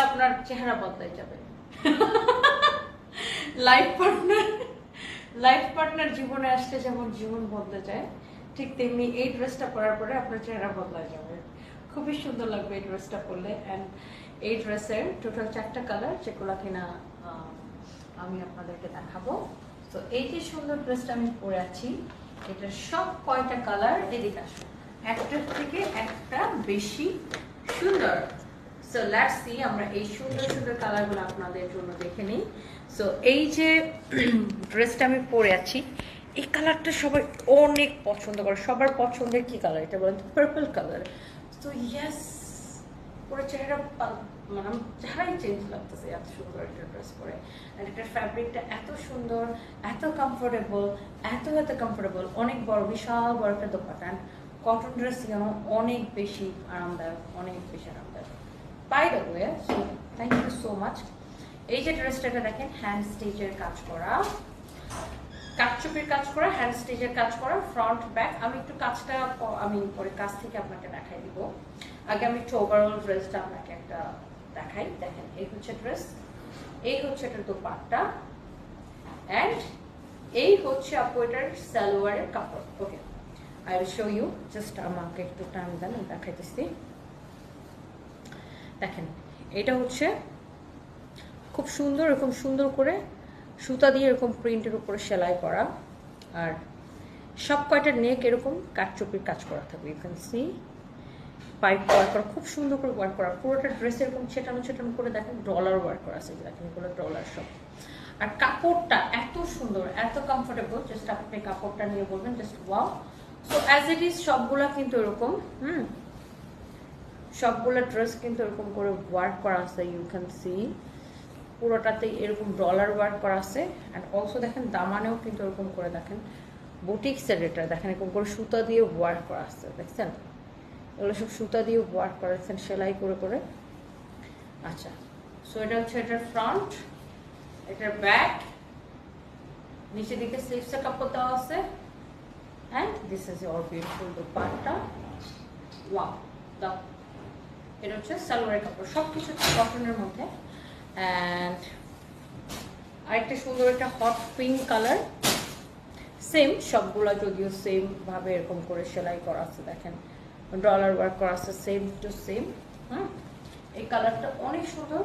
আপনার চেহারা বদলায় যাবে। লাইফ পার্টনার লাইফ পার্টনার জীবনে আসলে যেমন জীবন বদলে যায়, ঠিক তেমনি এই ড্রেসটা পরার পরে আপনার চেহারা বদলায় যাবে। খুবই সুন্দর লাগবে এই ড্রেসটা পরলে। অ্যান্ড এই ড্রেসের টোটাল 4টা কালার, যেগুলো কিনা আমি আপনাদেরকে দেখাবো। তো এই যে সুন্দর ড্রেসটা আমি পরে আছি, এটার সব কয়টা কালার এদিকে আসো, একটার থেকে একটা বেশি সুন্দর। সো লেটস সি, আমরা এই সুন্দর সুন্দর কালারগুলো আপনাদের জন্য দেখে নিই। সো এই যে ড্রেসটা আমি পরে আছি, এই কালারটা সবাই অনেক পছন্দ করে। সবার পছন্দের কি কালার এটা বলেন? Purple colour. তো ইয়েস, পুরো চেহারা মানে চেহারাই চেঞ্জ লাগতেছে এত সুন্দর একটা ড্রেস পরে। আর এটার ফ্যাব্রিকটা এত সুন্দর, এত কমফোর্টেবল, এত কমফোর্টেবল, অনেক বড়, বিশাল বড় একটা দোপাট্টা। কটন ড্রেস যেন অনেক বেশি আরামদায়ক, অনেক বেশি আরামদায়ক। By the way, so thank you so much. এই যে ড্রেসটাকে দেখেন, হ্যান্ড স্টিচের কাজ করা, কাটচুপির কাজ করা, হ্যান্ড স্টিচের কাজ করা, ফ্রন্ট ব্যাক। আমি একটু কাজটা আমি পরে কাছ থেকে আপনাকে দেখাই দিব। আগে আমি একটু ওভারঅল ড্রেসটা আপনাকে একটা দেখাই। দেখেন, এই হচ্ছে ড্রেস, এই হচ্ছে এটা দোপাট্টা, অ্যান্ড এই হচ্ছে আপু এটার সালোয়ারের কাপড়। Okay, I will show you, just আমাকে একটু টাইম দেন, আমি দেখাইতেছি। দেখেন, এটা হচ্ছে খুব সুন্দর, এরকম সুন্দর করে সুতা দিয়ে এরকম প্রিন্টের উপরে সেলাই করা, আর সব কয়টা নেক এরকম কাটচুপির কাজ করা থাকবে। You can see pipe work করা, খুব সুন্দর করে ওয়ার্ক করা। পুরোটা ড্রেস এরকম ছেটানো ছেটানো করে দেখেন ডলার ওয়ার্ক করা আছে, দেখেন এগুলো ডলার সব। আর কাপড়টা এত সুন্দর, এত কমফোর্টেবল, জাস্ট আপনি কাপড়টা নিয়ে বলবেন just wow. So as it is সবগুলা কিন্তু এরকম, সবগুলো ড্রেস কিন্তু এরকম করে ওয়ার্ক করা আছে। ইউ ক্যান সি পুরোটাতে এরকম ডলার ওয়ার্ক করা আছে। অ্যান্ড অলসো দেখেন দামানেও কিন্তু এরকম করে দেখেন বুটিক্সের, এটা দেখেন এরকম করে সুতা দিয়ে ওয়ার্ক করা আছে, দেখছেন এগুলো সব সুতা দিয়ে ওয়ার্ক করা, দেখছেন সেলাই করে করে। আচ্ছা, সো এটা হচ্ছে এটার ফ্রন্ট, এটার ব্যাক, নিচের দিকে স্লিভসের কাপড় দেওয়া আছে, and this is your beautiful dupatta. Wow, দাও। এটা হচ্ছে সালোয়ারের কাপড়, সব কিছু কটনের মধ্যে। অ্যান্ড আরেকটা সুন্দর একটা হট পিঙ্ক কালার, সেম সবগুলা যদিও সেম ভাবে এরকম করে সেলাই করা আছে, দেখেন ডলার ওয়ার্ক করা আছে সেম টু সেম। এই কালারটা অনেক সুন্দর।